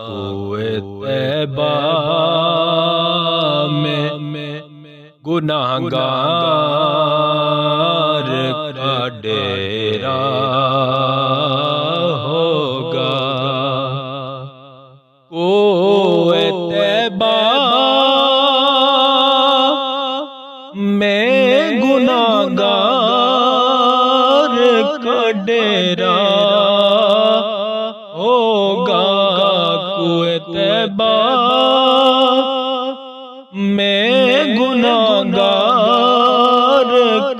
کوئے طیبہ میں گناہگار کا ڈیرا ہوگا۔ کوئے طیبہ میں گناہگار کا ڈیرا ہوگا۔ کوئے طیبہ میں گناہگار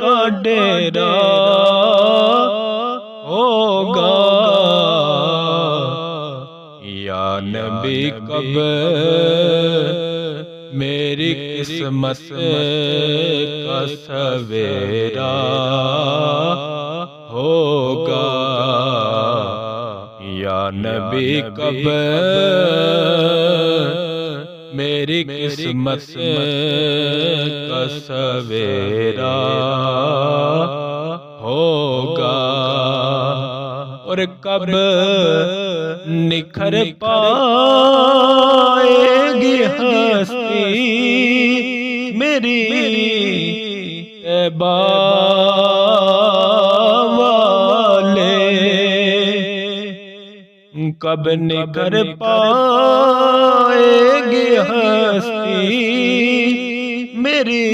کا ڈیرا ہوگا۔ یا نبی کب میری قسمت کا سویرا ہوگا۔ یا نبی کب میری قسمت کا سویرا ہوگا۔ اور کب نکھر پائے گی ہستی میری طیبہ والے، کب نکھر پائے گی ہستی میری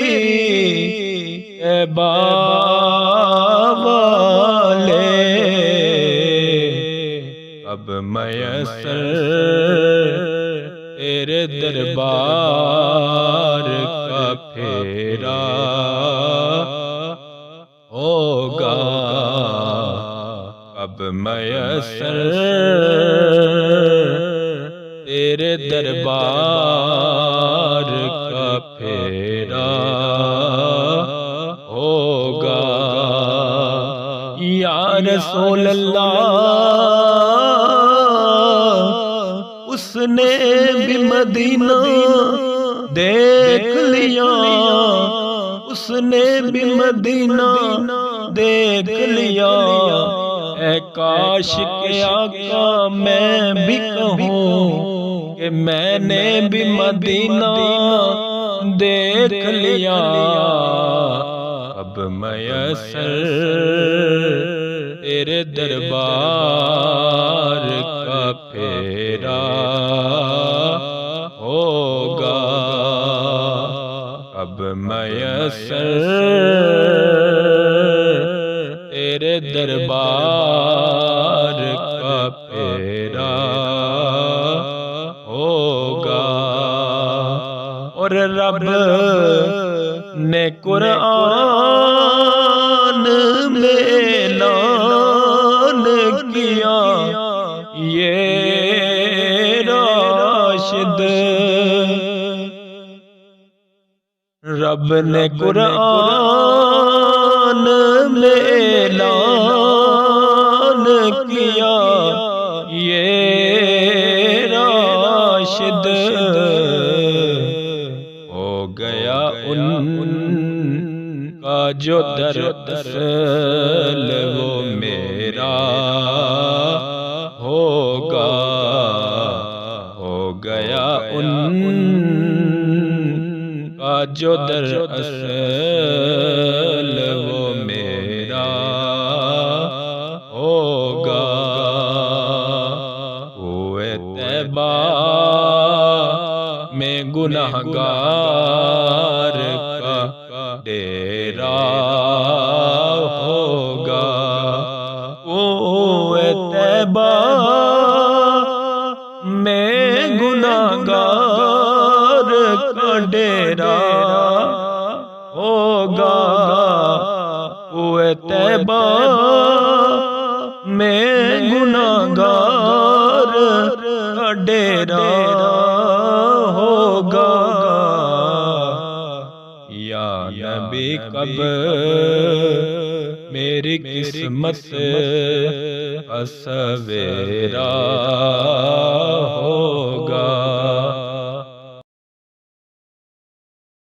طیبہ والے، کب میسر تیرے دربار کا پھیرا ہوگا۔ کب میسر تیرے دربار کا پھیرا ہوگا۔ یا رسول اللہ اس نے بھی مدینہ دیکھ لیا، اس نے بھی مدینہ دیکھ لیا۔ اے کاش کہ آقا میں بھی کہوں کہ میں نے بھی مدینہ دیکھ لیا۔ اب میسر تیرے دربار کا پھیرا ہوگا۔ اب میسر تیرے دربار کا پھیرا ہوگا۔ اور رب نے قرآن میں اعلان کیا، یہ راشد رب نے قرآن میں اعلان کیا، یہ راشد ہو گیا ان کا جو در اصل وہ میرا ہوگا۔ ہو گیا ان کا جو در اصل وہ میرا ہوگا۔ کوئے طیبہ میں گناہگار کا ڈیرا ہوگا۔ کوئے طیبہ میں گناہگار کا ڈیرا ہوگا۔ کوئے طیبہ میں گناہگار کا ڈیرا ہوگا۔ یا نبی کب میری قسمت کا سویرا ہوگا۔